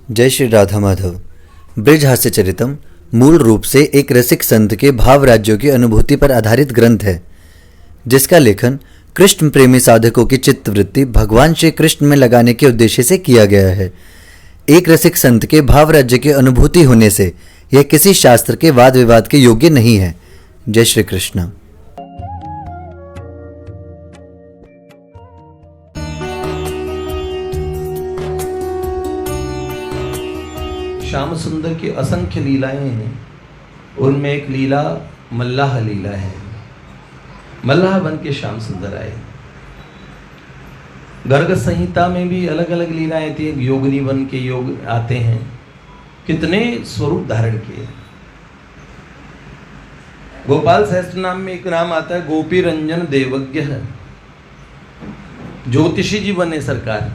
जय श्री राधा माधव। ब्रज हास्य चरितम मूल रूप से एक रसिक संत के भाव राज्यों की अनुभूति पर आधारित ग्रंथ है, जिसका लेखन कृष्ण प्रेमी साधकों की चित्तवृत्ति भगवान श्री कृष्ण में लगाने के उद्देश्य से किया गया है। एक रसिक संत के भाव राज्य की अनुभूति होने से यह किसी शास्त्र के वाद विवाद के योग्य नहीं है। जय श्री कृष्ण। श्याम सुंदर की असंख्य लीलाएं हैं। उनमें एक लीला मल्लाह लीला है। मल्लाह बन के श्याम सुंदर आए। गर्ग संहिता में भी अलग अलग लीलाएं थी। योगिनी बन के योग आते हैं, कितने स्वरूप धारण किए। गोपाल सहस्त्र नाम में एक नाम आता है गोपी रंजन देवज्ञ। ज्योतिषी जी बने सरकार,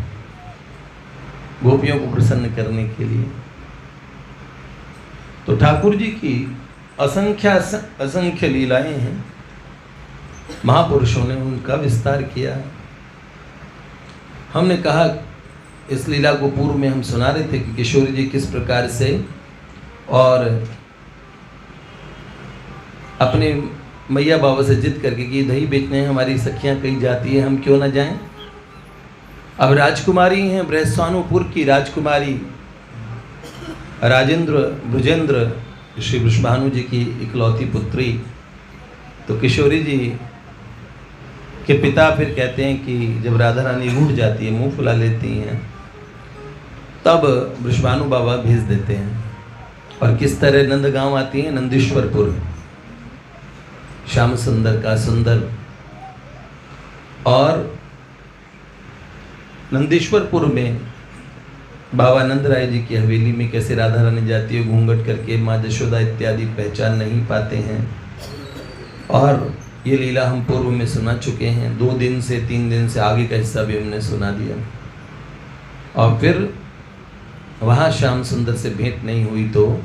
गोपियों को प्रसन्न करने के लिए। तो ठाकुर जी की असंख्य लीलाएं हैं। महापुरुषों ने उनका विस्तार किया। हमने कहा इस लीला को पूर्व में हम सुना रहे थे कि किशोरी जी किस प्रकार से और अपने मैया बाबा से जिद करके कि दही बेचने हमारी सखियां कहीं जाती है, हम क्यों ना जाएं। अब राजकुमारी हैं, बृहस्वानुपुर की राजकुमारी राजेंद्र ब्रजेंद्र श्री वृषभानु जी की इकलौती पुत्री। तो किशोरी जी के पिता फिर कहते हैं कि जब राधा रानी रूठ जाती है, मुंह फुला लेती हैं, तब वृषभानु बाबा भेज देते हैं। और किस तरह नंदगांव आती है, नंदीश्वरपुर, श्याम सुंदर का सुंदर। और नंदीश्वरपुर में बाबा नंद राय जी की हवेली में कैसे राधा रानी जाती है घूंघट करके, माँ जशोदा इत्यादि पहचान नहीं पाते हैं। और ये लीला हम पूर्व में सुना चुके हैं। 2 दिन से 3 दिन से आगे का हिस्सा भी हमने सुना दिया। और फिर वहाँ श्याम सुंदर से भेंट नहीं हुई तो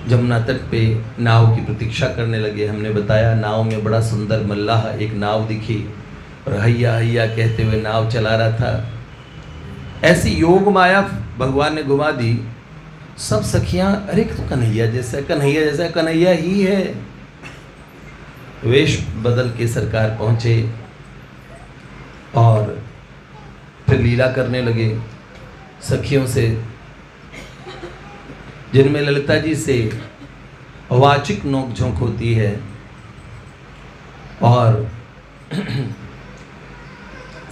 जमुना तट पे नाव की प्रतीक्षा करने लगे। हमने बताया नाव में बड़ा सुंदर मल्लाह एक नाव दिखी और हैया हैया कहते हुए नाव चला रहा था। ऐसी योग माया भगवान ने घुमा दी। सब सखियां अरे तो कन्हैया जैसा, कन्हैया जैसा, कन्हैया ही है। वेश बदल के सरकार पहुंचे और फिर लीला करने लगे सखियों से, जिनमें ललिता जी से वाचिक नोकझोंक होती है। और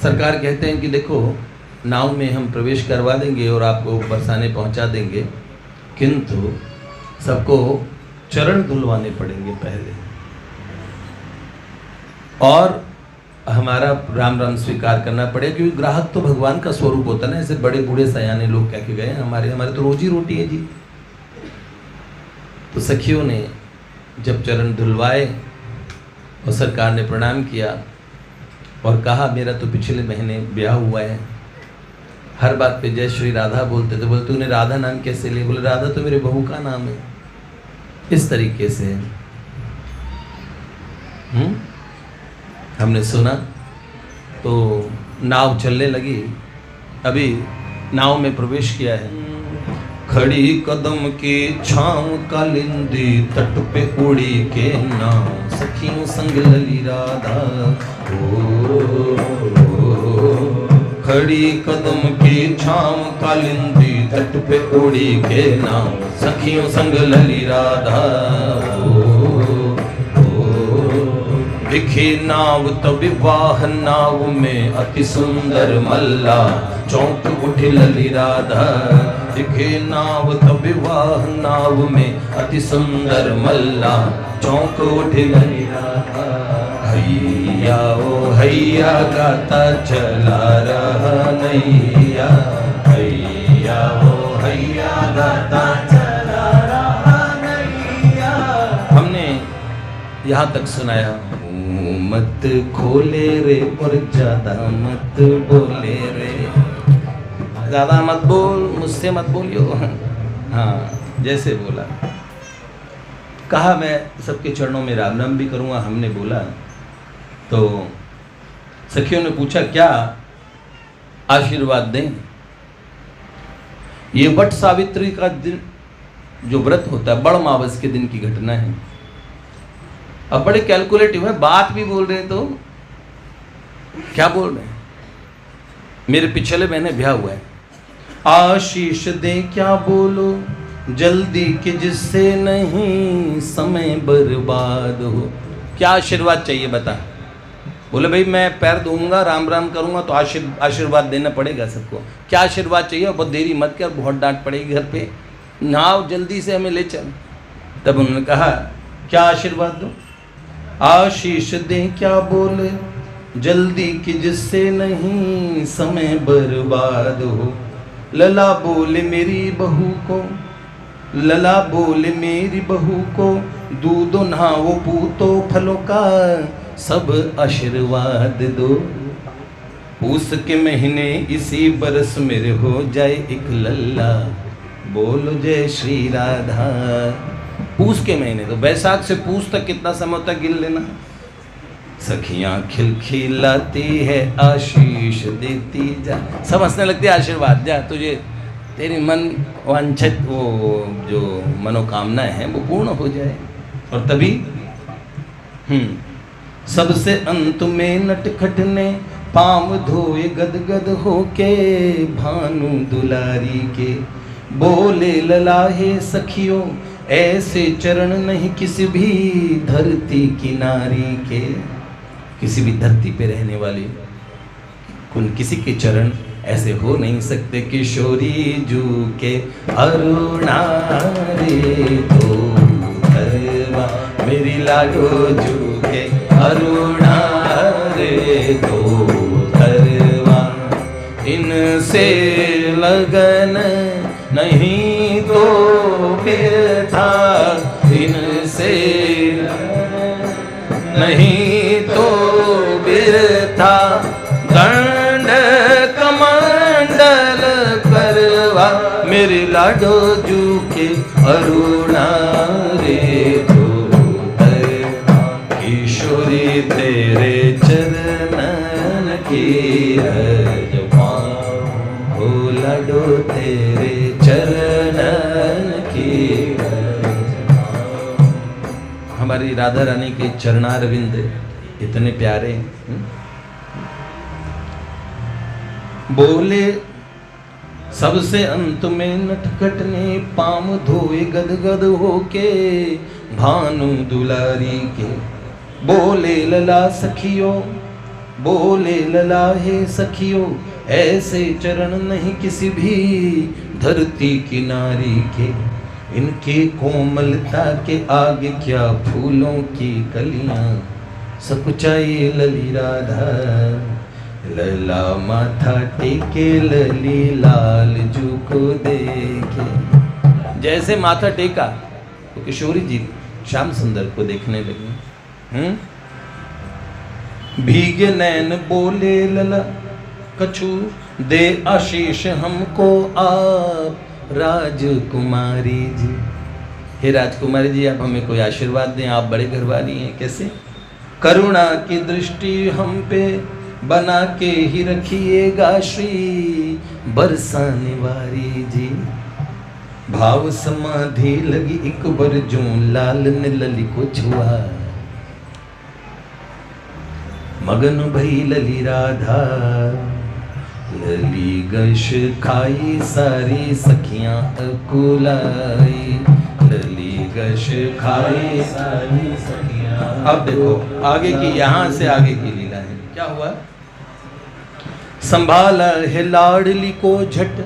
सरकार कहते हैं कि देखो नाव में हम प्रवेश करवा देंगे और आपको बरसाने पहुंचा देंगे, किंतु सबको चरण धुलवाने पड़ेंगे पहले, और हमारा राम राम स्वीकार करना पड़ेगा, क्योंकि ग्राहक तो भगवान का स्वरूप होता है ना। ऐसे बड़े बूढ़े सयाने लोग कह के गए हमारे तो रोजी रोटी है जी। तो सखियों ने जब चरण धुलवाए और सरकार ने प्रणाम किया और कहा मेरा तो पिछले महीने ब्याह हुआ है। हर बात पे जय श्री राधा बोलते थे। बोलते तूने राधा नाम कैसे लिया? बोले राधा तो मेरे बहू का नाम है। इस तरीके से हमने सुना। तो नाव चलने लगी। अभी नाव में प्रवेश किया है। खड़ी कदम की छाँव कालिंदी तट पे उड़ी के नाव, सखियों संग लली राधा। खड़ी कदम की छाँव कालिंदी तट पे उड़ी के नाव, सखियों संग लली राधा। दिखी नाव तो विवाह नाव में अति सुंदर मल्ला, चौंक उठी लली राधा। दिखी नाव तो विवाह नाव में अति सुंदर मल्ला, चौंक उठी लली राधा। हैया ओ हैया गाता चला रहा नैया, हैया ओ हैया गाता चला रहा नैया। हमने यहाँ तक सुनाया। मत खोले रे और ज्यादा मत बोले रे, ज्यादा मत बोल, मुझसे मत बोलियो। हाँ जैसे बोला। कहा मैं सबके चरणों में राम नाम भी करूँगा। हमने बोला तो सखियों ने पूछा क्या आशीर्वाद दें। ये वट सावित्री का दिन जो व्रत होता है, बड़ मावस के दिन की घटना है। अब बड़े कैलकुलेटिव है, बात भी बोल रहे हैं तो क्या बोल रहे हैं। मेरे पिछले महीने ब्याह हुआ है। आशीष दे क्या बोलो जल्दी कि जिससे नहीं समय बर्बाद हो। क्या आशीर्वाद चाहिए बता। बोले भाई मैं पैर दूंगा, राम राम करूंगा तो आशीर्वाद देना पड़ेगा सबको। क्या आशीर्वाद चाहिए, बहुत देरी मत कर, बहुत डांट पड़ेगी घर पे, नाव जल्दी से हमें ले चल। तब उन्होंने कहा क्या आशीर्वाद दो। आशीष दे क्या बोले जल्दी कि जिससे नहीं समय बर्बाद हो। लला बोले मेरी बहू को, लला बोले मेरी बहू को, दूधो नहाओ पूतो फलों का सब आशीर्वाद दो। पूस के महीने इसी बरस मेरे हो जाए एक लल्ला, बोलो जय श्री राधा। पूस के महीने तो बैसाख से पूस तक कितना समय होता है गिन लेना। सखियां खिलखिलाती है आशीष देती जा, सब हंसने लगती है आशीर्वाद जा तुझे तेरी मन वांछित वो जो मनोकामना है वो पूर्ण हो जाए। और तभी सबसे अंत में नटखट ने पाम धोए गदगद होके भानु दुलारी के। बोले ललाहे सखियों ऐसे चरण नहीं किसी भी धरती की नारी के। किसी भी धरती पे रहने वाली किसी के चरण ऐसे हो नहीं सकते। किशोरी जू के अरुणा रे तो धरवा, मेरी लाडो जू के अरुणा रे तो धरवा। इनसे लगन नहीं तो फिर था, इनसे नहीं तो फिर था। दंड कमंडल करवा, मेरे लाडो जू के अरुणा रे तो धरवा। किशोरी तेरे चरणन की रजवा, हो लाडो तेरे चरणन की रजवा। हमारी राधा रानी के चरणारविंद इतने प्यारे। बोले सबसे अंत में नटखट ने पाम धोए गदगद होके भानु दुलारी के। बोले लला सखियों, बोले लला हे सखियों ऐसे चरण नहीं किसी भी धरती की नारी के। इनके कोमलता के आगे क्या फूलों की कलियां, सकुचाई लली राधा। लला माथा टेके लली लाल जू को देखे। जैसे माथा टेका तो किशोरी जी श्याम सुंदर को देखने लगी। भीगे नैन बोले लला कछु दे आशीष हमको आप राजकुमारी जी। हे राजकुमारी जी आप हमें कोई आशीर्वाद दें, आप बड़े घरवाली हैं। कैसे? करुणा की दृष्टि हम पे बना के ही रखिएगा श्री बरसाने वाली जी। भाव समाधि लगी एक बार जो लाल ने लली को छुआ। मगन भई लली राधा, लली गश खाई सारी सखियां अकुलाई। लली गश खाई सारी सखियां। अब देखो आगे की, यहां से आगे की लीला है। क्या हुआ? संभाला है लाडली को झट,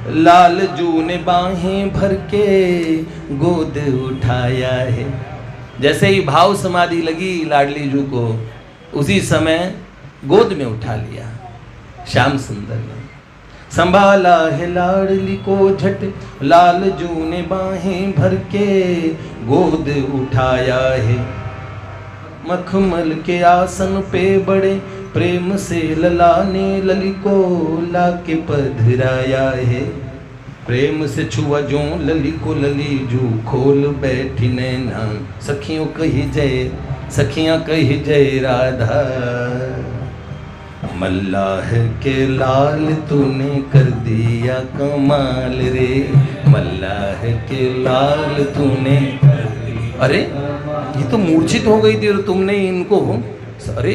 लाल जू ने बाहें भर के गोद उठाया है। जैसे ही भाव समाधि लगी लाडली जू को, उसी समय गोद में उठा लिया श्याम सुंदर ने। संभाला है लाडली को झट, लाल जू ने बाहें भर के गोद उठाया है। मखमल के आसन पे बड़े प्रेम से लला ने लली को लाके पधराया है। प्रेम से छुआ जो लली को, लली जू खोल बैठी नैना। सखियों कही जय, सखियां कही जय राधा। मल्लाह के लाल तूने कर दिया कमाल रे, मल्लाह के लाल तूने कर दिया। अरे ये तो मूर्छित हो गई थी और तुमने इनको अरे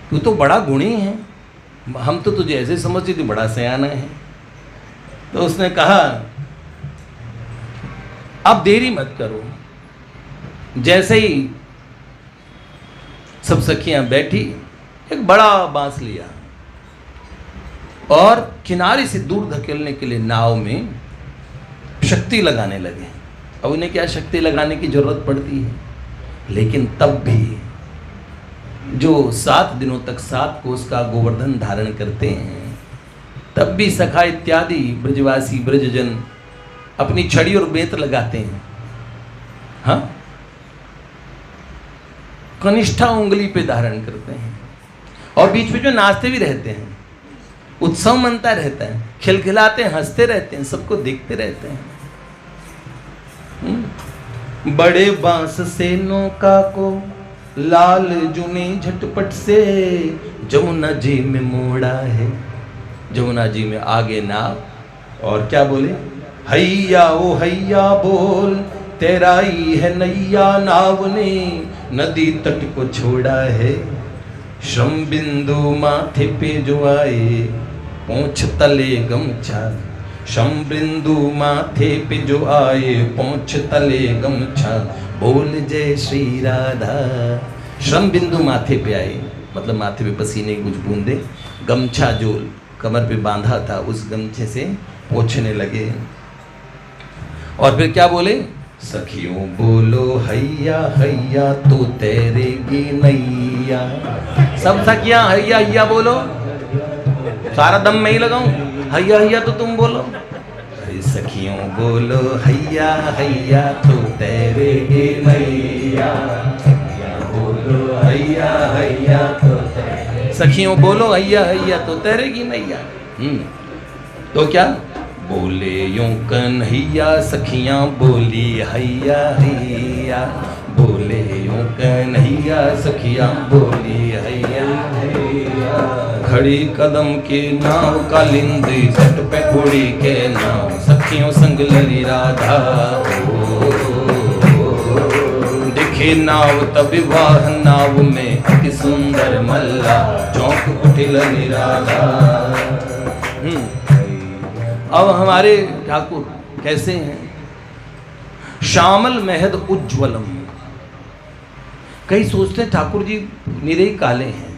तू तो बड़ा गुणी है, हम तो तुझे ऐसे समझते थे बड़ा सयाना है। तो उसने कहा अब देरी मत करो। जैसे ही सब सखियां बैठी, एक बड़ा बांस लिया और किनारे से दूर धकेलने के लिए नाव में शक्ति लगाने लगे। अब उन्हें क्या शक्ति लगाने की जरूरत पड़ती है, लेकिन तब भी जो 7 दिनों तक 7 कोस का गोवर्धन धारण करते हैं, तब भी सखा इत्यादि ब्रजवासी ब्रजजन अपनी छड़ी और बेंत लगाते हैं। हाँ, कनिष्ठा उंगली पे धारण करते हैं और बीच बीच में नाचते भी रहते हैं, उत्सव मनता रहता है, खिलखिलाते हैं, हंसते रहते हैं, सबको देखते रहते हैं। बड़े बांस से नौका को लाल जुने झटपट से जमुना जी में मोड़ा है। जमुना जी में आगे नाव और क्या बोले, हैया ओ हैया बोल तेरा ही है नैया, नाव ने नदी तट को छोड़ा है। श्रम बिंदु माथे पे जो आए पोंछ तले गमछा, श्रम बिंदु माथे पे जो आए पोंछ तले गमछा, बोल जय श्री राधा। श्रम बिंदु माथे पे आए मतलब माथे पे पसीने की कुछ बूंदे, गमछा जो कमर पे बांधा था उस गमछे से पोंछने लगे। और फिर क्या बोले, सखियों बोलो हैया हैया तो तैरेगी नैया। सब सखियां हैया हैया बोलो, सारा दम मैं ही लगाऊं, हैया हैया तो तुम बोलो। अरे सखियों बोलो हैया हैया तो तैरेगी नैया, बोलो हैया हैया तो सखियों बोलो हैया हैया तो तैरेगी नैया। तो क्या बोले यूं कन्हैया, सखियां बोली हैया हैया, बोले यूं कन्हैया, सखियां बोली हैया हैया। खड़ी कदम की नाव कालिंदी सट पे उड़ी के नाव, सखियों संग लरी राधा। दिखे नाव तब विवाह नाव में अति सुंदर मल्ला, चौक उठी लरी राधा। अब हमारे ठाकुर कैसे हैं, श्यामल महद उज्ज्वलम। कई सोचते हैं ठाकुर जी निरे ही काले हैं।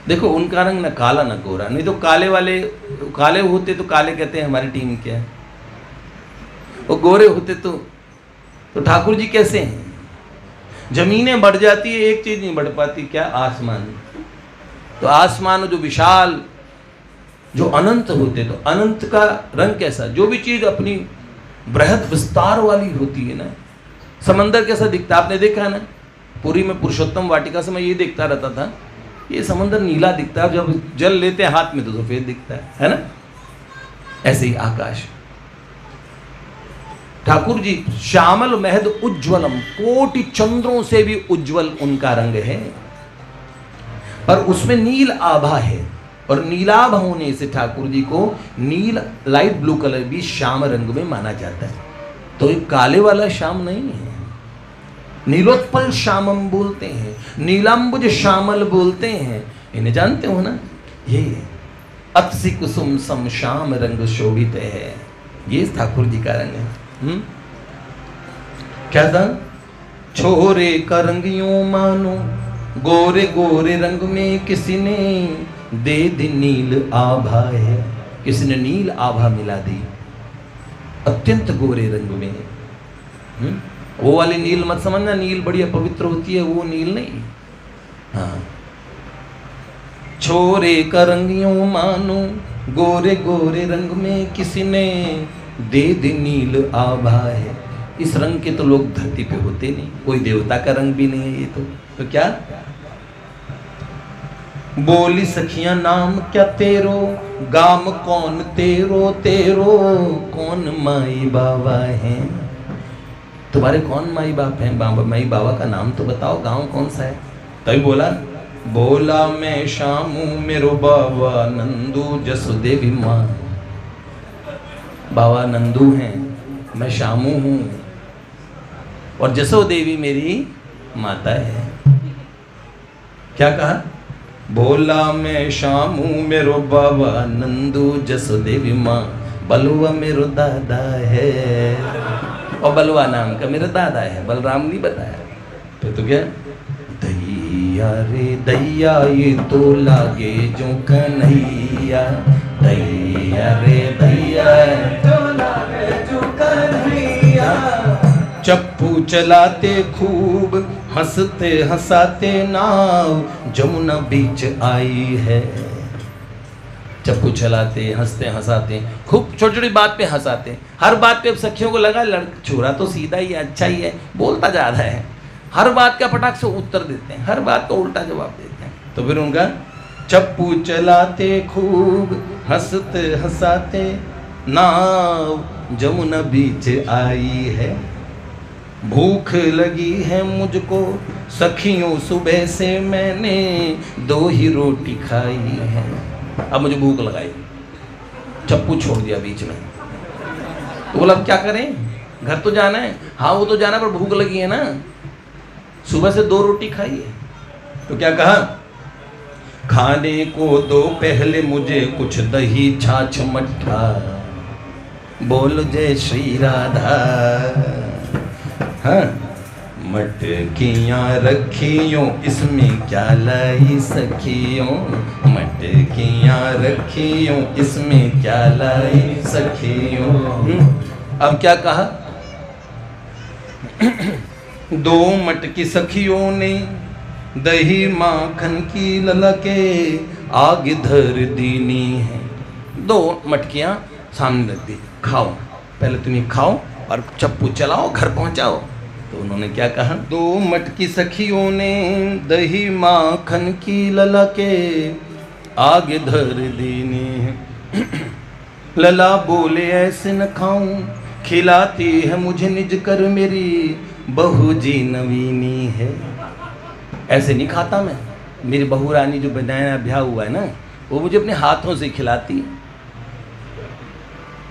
देखो उनका रंग न काला न गोरा, नहीं तो काले वाले काले होते तो काले कहते हैं हमारी टीम क्या है, वो गोरे होते तो ठाकुर जी कैसे हैं। जमीनें बढ़ जाती है, एक चीज नहीं बढ़ पाती, क्या, आसमान। तो आसमान जो विशाल जो अनंत होते, तो अनंत का रंग कैसा, जो भी चीज अपनी बृहद विस्तार वाली होती है ना। समंदर कैसा दिखता, आपने देखा है ना, पुरी में पुरुषोत्तम वाटिका से मैं ये देखता रहता था, ये समंदर नीला दिखता है, जब जल लेते हैं हाथ में तो सफेद दिखता है ना। ऐसे ही आकाश, ठाकुर जी श्यामल महद उज्ज्वलम, कोटि चंद्रों से भी उज्ज्वल उनका रंग है, पर उसमें नील आभा है। और नीलाभ होने से ठाकुर जी को नील लाइट ब्लू कलर भी श्याम रंग में माना जाता है। तो ये काले वाला श्याम नहीं है, नीलोत्पल श्यामम बोलते हैं, नीलांबुज श्यामल बोलते हैं, इन्हें जानते हो ना। ये अतसी कुसुम सम श्याम रंग शोभित है, ये ठाकुर जी का रंग है। क्या था, छोरे का रंग यूं मानो गोरे गोरे रंग में किसी ने दे दी नील आभा है, किसी ने नील आभा मिला दी अत्यंत गोरे रंग में। वो वाली नील मत समझना, नील बड़ी अपवित्र होती है, वो नील नहीं। हाँ, छोरे का रंग यूं मानो गोरे गोरे रंग में किसी ने दे दी नील आभा है। इस रंग के तो लोग धरती पे होते नहीं, कोई देवता का रंग भी नहीं है ये तो क्या। बोली सखियां नाम क्या तेरो, गाम कौन तेरो तेरो, कौन माई बाबा है, तुम्हारे कौन माई बाप हैं, माई बाबा का नाम तो बताओ, गांव कौन सा है। तभी बोला, बोला मैं शामू मेरो बाबा नंदू जसोदेवी माँ। बाबा नंदू हैं, मैं शामू हूँ और जसोदेवी मेरी माता है। क्या कहा? बोला मैं शामू मेरो बाबा नंदू जसोदेवी माँ, बलुआ मेरो दादा है। और बलुआ नाम का मेरा दादा है, बलराम नहीं बताया। फिर तो क्या, दैया रे दैया ये तो लागे जो कन्हैया, दैया रे दैया तो लागे जो कन्हैया। चप्पू चलाते खूब हंसते हंसाते नाव, जमुना बीच आई है। चप्पू चलाते हंसते हंसाते खूब, छोटी छोटी बात पे हंसाते, हर बात पे सखियों को लगा छोरा तो सीधा ही है, अच्छा ही है, बोलता जा रहा है, हर बात का पटाख से उत्तर देते हैं, हर बात का उल्टा जवाब देते हैं। तो फिर उनका चप्पू चलाते खूब हंसते हंसाते नाव, जमुना बीच आई है। भूख लगी है मुझको सखियों, सुबह से मैंने 2 ही रोटी खाई है। अब मुझे भूख लगाई, चप्पू छोड़ दिया बीच में। तो बोला अब क्या करें, घर तो जाना है। हाँ वो तो जाना, पर भूख लगी है ना, सुबह से 2 रोटी खाई है। तो क्या कहा, खाने को दो पहले मुझे कुछ दही छाछ मट्ठा, बोल जय श्री राधा। हाँ, मटकियाँ रखियों इसमें क्या लाई सखियों, मटकियाँ रखियों इसमें क्या लाई सखियों। अब क्या कहा, 2 मटकी सखियों ने दही माखन की ललके आगे धर दीनी है। 2 मटकियाँ सामने रख दी, खाओ, पहले तुम्हें खाओ और चप्पू चलाओ, घर पहुंचाओ। तो उन्होंने क्या कहा, 2 मटकी सखियों ने दही माखन की ललके आगे धर दीनी है। लला बोले ऐसे न खाऊं, खिलाती है मुझे निज कर मेरी बहू जी नवीनी है। ऐसे नहीं खाता मैं, मेरी बहू रानी जो नया ब्याह हुआ है ना, वो मुझे अपने हाथों से खिलाती है।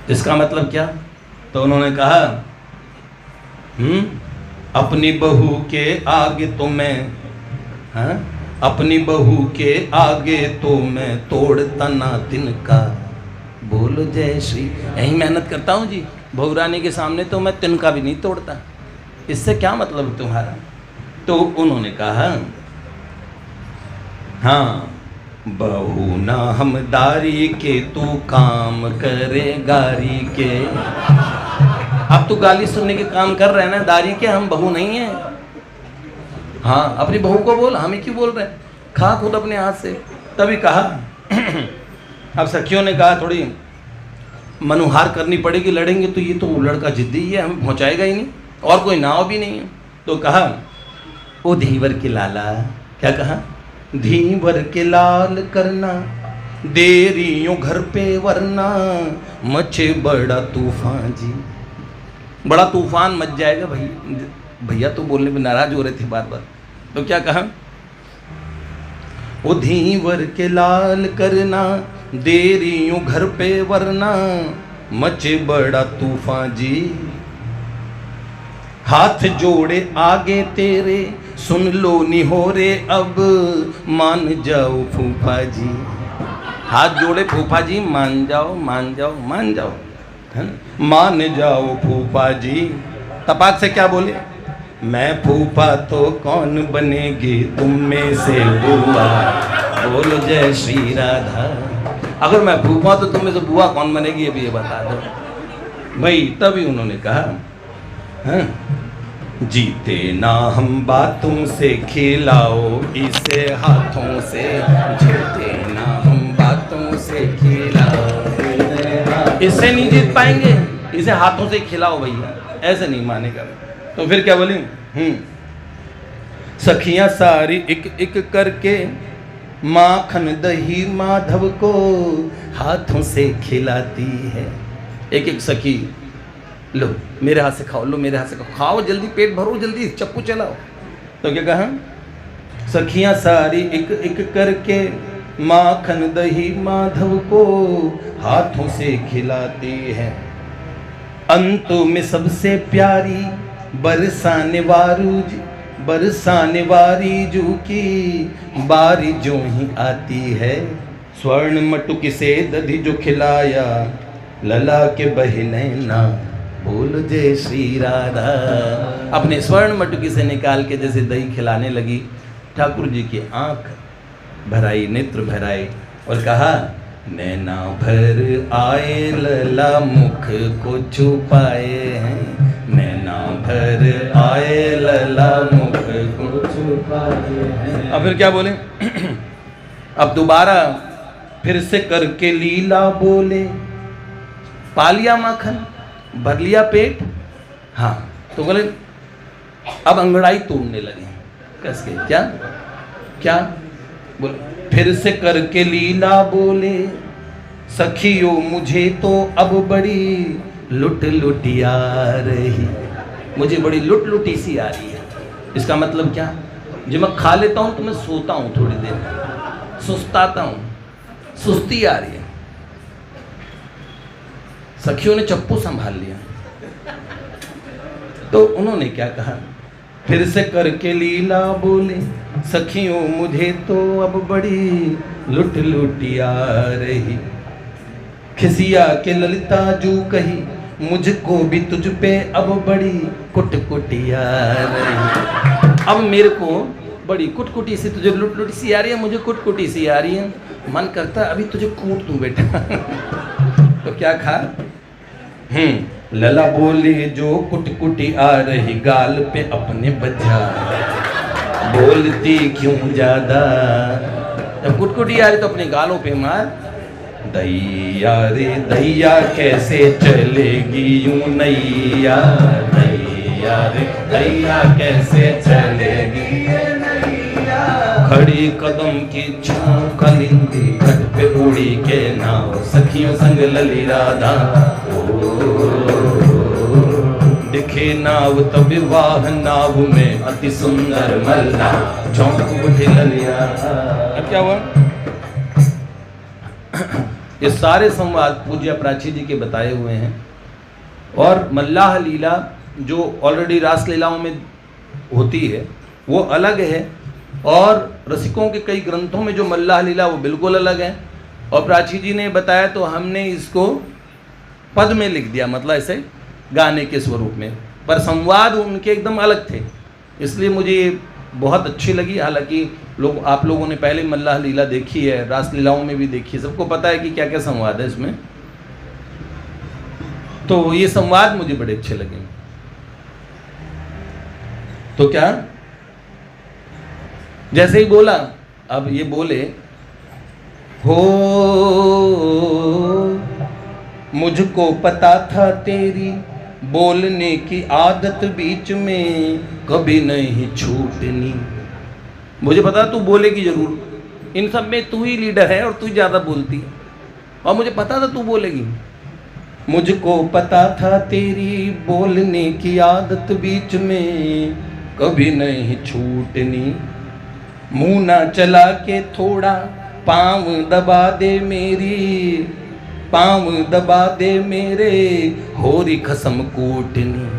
इसका मतलब क्या? तो उन्होंने कहा, अपनी बहू के आगे तो मैं, हाँ, अपनी बहू के आगे तो मैं तोड़ता ना तिनका, बोलो जय श्री। यही मेहनत करता हूँ जी, बहू रानी के सामने तो मैं तिनका भी नहीं तोड़ता। इससे क्या मतलब है तुम्हारा? तो उन्होंने कहा, हाँ, बहू ना हमदारी के तू काम करे गारी के। अब तू गाली सुनने के काम कर रहे हैं ना, दारी के, हम बहू नहीं है। हाँ, अपनी बहू को बोल, हम ही क्यों बोल रहे हैं, खा खुद अपने हाथ से। तभी कहा अब सखियों ने कहा थोड़ी मनुहार करनी पड़ेगी, लड़ेंगे तो ये तो लड़का जिद्दी है, हमें पहुंचाएगा ही नहीं, और कोई नाव भी नहीं है। तो कहा, ओ धीवर के लाला, क्या कहा, धीवर के लाल करना देरियों घर पे वरना मचे बड़ा तूफान जी। बड़ा तूफान मच जाएगा भाई। भैया तो बोलने में नाराज हो रहे थे बार बार। तो क्या कहा, ओ धीवर के लाल करना देरियों घर पे वरना मचे बड़ा तूफान जी। हाथ जोड़े आगे तेरे सुन लो निहोरे अब मान जाओ फूफा जी। हाथ जोड़े फूफा जी, मान जाओ मान जाओ मान जाओ, है ना, मान जाओ फूफा जी। तपाक से क्या बोले, मैं फूफा तो कौन बनेगी तुम में से बुआ, बोलो जय श्री राधा। अगर मैं फूफा तो तुम में से बुआ कौन बनेगी, अभी ये बता दो भाई। तभी उन्होंने कहा, हाँ, जीते ना हम बातों से खिलाओ इसे हाथों से, जीते ना हम बातों से खिलाओ, इससे नहीं जीत पाएंगे, इसे हाथों से खिलाओ भैया, ऐसे नहीं मानेगा। तो फिर क्या बोली, सखियां सारी एक एक करके माखन दही माधव को हाथों से खिलाती है। एक एक सखी, लो मेरे हाथ से खाओ, लो मेरे हाथ से खाओ, खाओ जल्दी, पेट भरो जल्दी, चप्पू चलाओ। तो क्या कहा, सखियां सारी एक एक करके माखन दही माधव को हाथों से खिलाती है। अंत में सबसे प्यारी बरसाने वारी जू की बारी जो ही आती है। स्वर्ण मटुक से दधी जो खिलाया लला के बहने ना बोल जय श्री राधा। अपने स्वर्ण मटुकी से निकाल के जैसे दही खिलाने लगी, ठाकुर जी की आंख भराई, नेत्र भराए और कहा, नैना भर आए लला मुख को छुपाए हैं, नैना भर आए लला मुख को छुपाए हैं। अब फिर क्या बोले? अब दोबारा फिर से करके लीला बोले, पा लिया माखन, भर लिया पेट। हाँ, तो बोले अब अंगड़ाई तोड़ने लगे कस के। क्या बोले? फिर से करके लीला बोले, सखियो मुझे तो अब बड़ी लुट लुटी आ रही, मुझे बड़ी लुट लुटी सी आ रही है। इसका मतलब क्या? जब मैं खा लेता हूं तो मैं सोता हूं, थोड़ी देर सुस्ताता हूं, सुस्ती आ रही है। सखियों ने चप्पू संभाल लिया, तो उन्होंने क्या कहा? फिर से करके लीला बोले, सखियों मुझे तो अब बड़ी लुट लुटी आ रही, खिसिया के ललिता जू कही, मुझको भी तुझ पे अब बड़ी कुटकुटी आ रही। अब मेरे को बड़ी कुटकुटी सी, तुझे लुट लुटी सी आ रही है, मुझे कुटकुटी सी आ रही है, मन करता अभी तुझे कूट दूं बेटा। तो क्या खा? लला बोले, जो कुटकुटी आ रही गाल पे अपने बजा, बोलती क्यों ज्यादा। जब कुटकुटी आ रही तो अपने गालों पे मार। दैया रे दैया कैसे चलेगी यूं नैया, दैया रे दैया कैसे चलेगी नैया। खड़ी कदम की छाँव कलिंदी, घट पे उड़ी के नाव, सखियों संग लली राधा। दिखे नाव तब विवाह नाव में अति सुंदर मल्ला, चौंक उठी ललिया। अब क्या हुआ? ये सारे संवाद पूज्य प्राची जी के बताए हुए हैं। और मल्लाह लीला जो ऑलरेडी रास लीलाओं में होती है वो अलग है, और रसिकों के कई ग्रंथों में जो मल्लाह लीला वो बिल्कुल अलग है। और प्राची जी ने बताया तो हमने इसको पद में लिख दिया, मतलब ऐसे गाने के स्वरूप में, पर संवाद उनके एकदम अलग थे, इसलिए मुझे बहुत अच्छी लगी। हालांकि आप लोगों ने पहले मल्लाह लीला देखी है, रास लीलाओं में भी देखी है, सबको पता है कि क्या क्या संवाद है इसमें। तो ये संवाद मुझे बड़े अच्छे लगे। तो क्या, जैसे ही बोला, अब ये बोले, हो मुझको पता था तेरी बोलने की आदत बीच में कभी नहीं छूटनी। मुझे पता तू बोलेगी जरूर, इन सब में तू ही लीडर है और तू ज़्यादा बोलती है, और मुझे पता था तू बोलेगी। मुझको पता था तेरी बोलने की आदत बीच में कभी नहीं छूटनी। मुंह ना चला के थोड़ा पाँव दबा दे मेरी, पाँव दबा दे मेरे, होरी खसम कूटनी।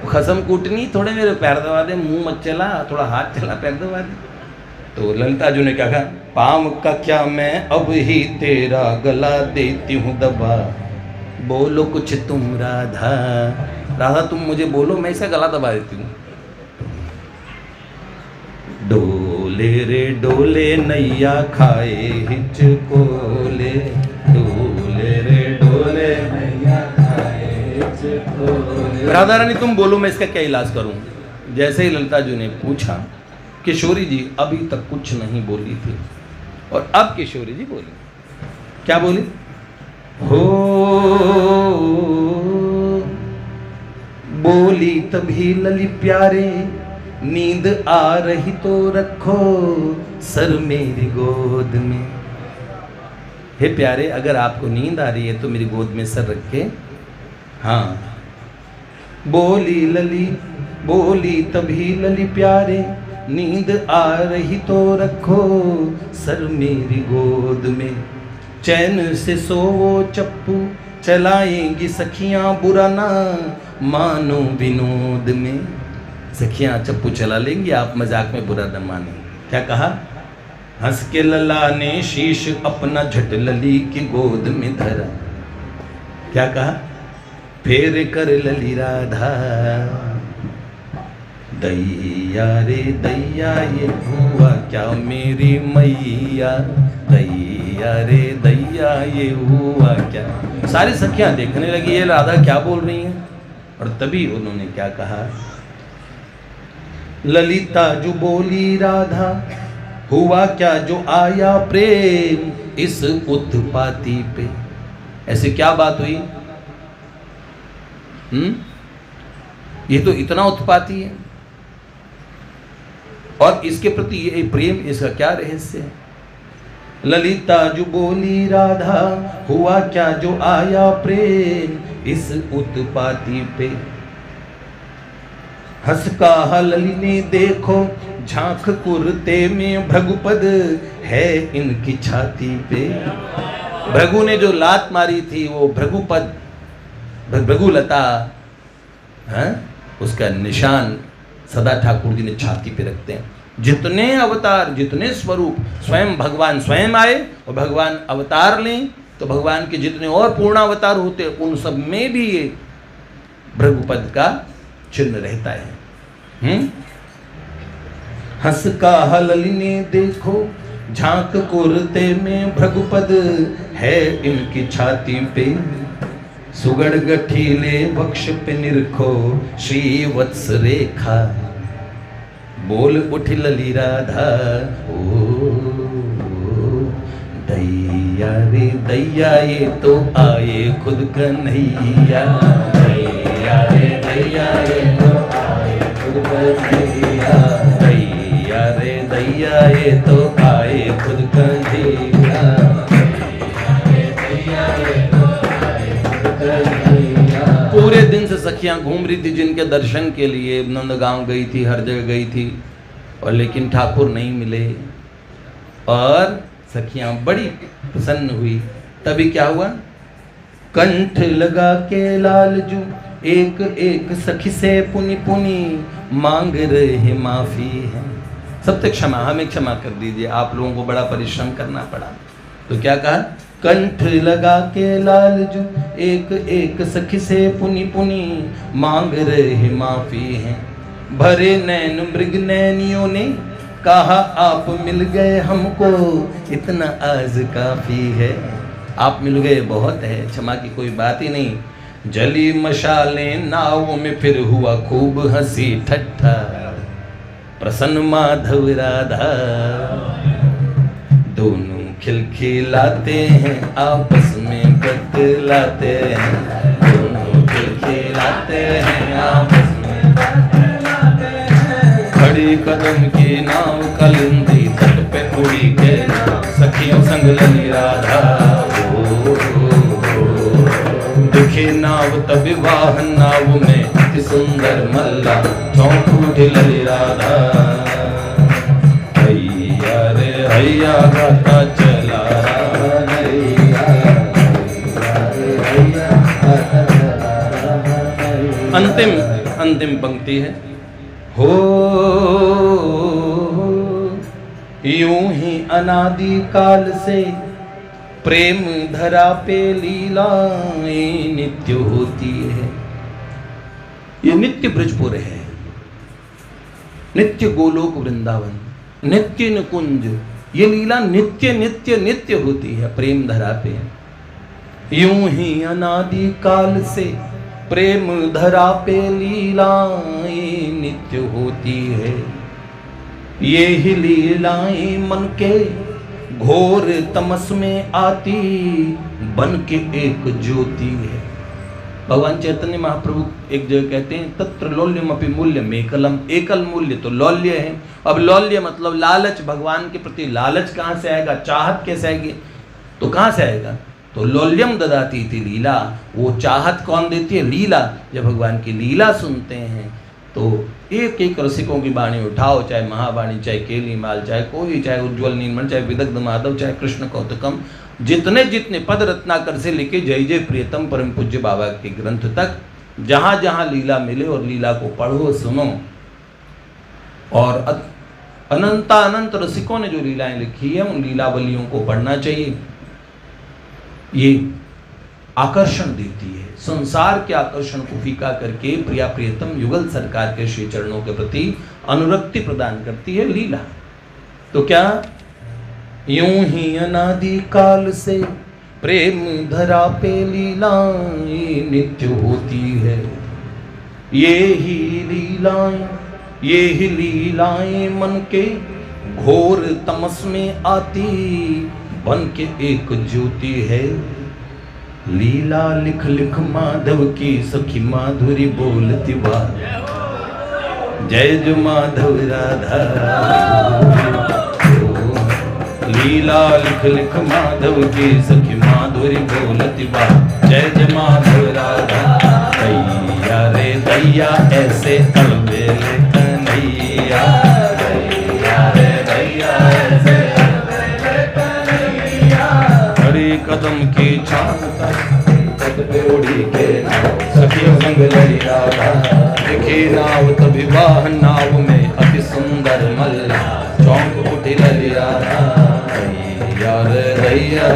खसम कूटनी, थोड़े मेरे पैर दबा दे, मुंह मत चला, थोड़ा हाथ चला, पैर दबा दे। तो ललिता जी ने क्या कहा? पाँव का क्या मैं अब ही तेरा गला देती हूँ दबा, बोलो कुछ तुम राधा। राधा तुम मुझे बोलो, मैं इसे गला दबा देती हूँ। डोले रे डोले नैया खाए हिचकोले, डोले रे डोले नैया खाए हिचकोले। राधा रानी तुम बोलो, मैं इसका क्या इलाज करूं? जैसे ही ललिता जी ने पूछा, किशोरी जी अभी तक कुछ नहीं बोली थी, और अब किशोरी जी बोली। क्या बोली? हो बोली तभी लली प्यारे, नींद आ रही तो रखो सर मेरी गोद में। हे प्यारे, अगर आपको नींद आ रही है तो मेरी गोद में सर रख के। हाँ, बोली लली, बोली तभी लली प्यारे, नींद आ रही तो रखो सर मेरी गोद में, चैन से सोवो चप्पू चलाएंगी सखियां, बुरा ना मानो विनोद में। सखियां चप्पू चला लेंगी, आप मजाक में बुरा न माने। क्या कहा? हंस के लला ने शीश अपना झट लली की गोद में धरा। क्या कहा? फेर कर लली राधा, दैया रे दैया ये हुआ क्या मेरी मैया, दैया रे दैया ये हुआ क्या। सारी सखियां देखने लगी ये राधा क्या बोल रही हैं, और तभी उन्होंने क्या कहा? ललिता जो बोली राधा, हुआ क्या जो आया प्रेम इस उत्पाती पे। ऐसे क्या बात हुई? ये तो इतना उत्पाती है, और इसके प्रति ये प्रेम, इसका क्या रहस्य है? ललिता जो बोली राधा, हुआ क्या जो आया प्रेम इस उत्पाती पे। हंस कहा लली ने देखो झांक कुर्ते में भृगुपद है इनकी छाती पे। भृगु ने जो लात मारी थी वो भृगुपद, भृगुलता, उसका निशान सदा ठाकुर जी ने छाती पे रखते हैं। जितने अवतार, जितने स्वरूप, स्वयं भगवान स्वयं आए और भगवान अवतार लें, तो भगवान के जितने और पूर्ण अवतार होते हैं उन सब में भी ये भृगुपद का चिन्ह रहता है। हंस कहा लली ने देखो झांक कुर्ते में भृगुपद है इनकी छाती पे। सुगड़ गठीले वक्ष पे निरखो श्री वत्स रेखा, बोल उठ लली राधा, ओ दैया रे दैया ये तो आए खुद कन्हैया, दैया रे दैया ये तो आए खुद कन्हैया, दैया रे दैया ये तो आए खुद कन्हैया, दैया ये तो आए खुद कन्हैया। पूरे दिन से सखियां घूम रही थी जिनके दर्शन के लिए, नंदगांव गई थी, हर जगह गई थी, और लेकिन ठाकुर नहीं मिले, और सखियां बड़ी प्रसन्न हुई। तभी क्या हुआ? कंठ लगा के लालजू एक एक सखी से पुनि पुनि मांग रहे माफी है। सबसे क्षमा, हमें क्षमा कर दीजिए, आप लोगों को बड़ा परिश्रम करना पड़ा। तो क्या कहा? कंठ लगा के लालजू एक एक सखी से पुनि पुनि मांग रहे माफी है। भरे नैन मृग नैनियों ने कहा आप मिल गए हमको इतना आज काफी है। आप मिल गए बहुत है, क्षमा की कोई बात ही नहीं। जली मशालें नाव में फिर हुआ खूब हंसी ठट्ठा, प्रसन्न माधव राधा दोनों खिलखिलाते हैं आपस में बतलाते हैं, दोनों खिलखिलाते हैं आपस में बतलाते हैं। खड़ी कदम की नाव कलिंदी तट पे उड़ी के नाव, सखियों संग लली राधा, दिखे नाव तब वाहन नाव में अति सुंदर मल्ला, चौंक उठी लली राधा। हैया रे हैया गाता चला, अंतिम पंक्ति है, हो यूं ही अनादि काल से प्रेम धरा पे लीलाएं नित्य होती है। ये नित्य ब्रजपुर है, नित्य गोलोक वृंदावन, नित्य निकुंज, ये लीला नित्य नित्य नित्य होती है प्रेम धरा पे। यूं ही अनादि काल से प्रेम धरा पे लीलाएं नित्य होती है। ये ही लीलाएं मन के घोर तमस में आती बन के एक ज्योति है। भगवान चैतन्य महाप्रभु एक जगह कहते हैं, तत्र लौल्यम अपि मूल्यम एकलम, एकल मूल्य तो लौल्य है। अब लौल्य मतलब लालच, भगवान के प्रति लालच कहाँ से आएगा, चाहत कैसे आएगी, तो कहाँ से आएगा, तो लौल्यम ददाती थी लीला, वो चाहत कौन देती है, लीला। जब भगवान की लीला सुनते हैं तो एक एक रसिकों की वाणी उठाओ, चाहे महावाणी, चाहे केली माल, चाहे कोई, चाहे उज्ज्वल नीलमण, चाहे विदग्ध माधव, चाहे कृष्ण कौतुकम, जितने जितने पद रत्नाकर से लेके जय जय प्रियतम परम पूज्य बाबा के ग्रंथ तक, जहां जहां लीला मिले और लीला को पढ़ो सुनो। और अनंता अनंत रसिकों ने जो लीलाएं लिखी है उन लीलावलियों को पढ़ना चाहिए। ये आकर्षण देती है, संसार के आकर्षण को फीका करके प्रिया प्रियतम युगल सरकार के श्री चरणों के प्रति अनुरक्ति प्रदान करती है लीला। तो क्या यूं ही अनादि काल से प्रेम धरा पे लीलाएं नित्य होती है। ये ही लीलाएं मन के घोर तमस में आती, बन के एक ज्योति है। लीला लिख लिख माधव की सखी माधुरी बोलती वाह, जय जो माधव राधा। लीला लिख लिख माधव की सखी माधुरी बोलती वाह, जय जय माधव राधा। दैया रे दैया ऐसे अलबेले कन्हैया, दैया रे दैया ऐसे अलबेले कन्हैया। हरे कदम की छान पद पे उड़ी के सखियों संग लड़ी राधा। दिखे नाव तभी वाह नाव में अति सुंदर मल्ला, चौंक उठी लली राधा। दैया रे दैया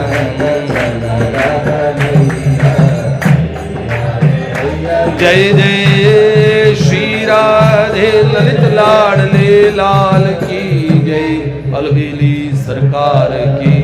जय जय श्री राधे ललित लाडले लाल की जय, अलबेली सरकार की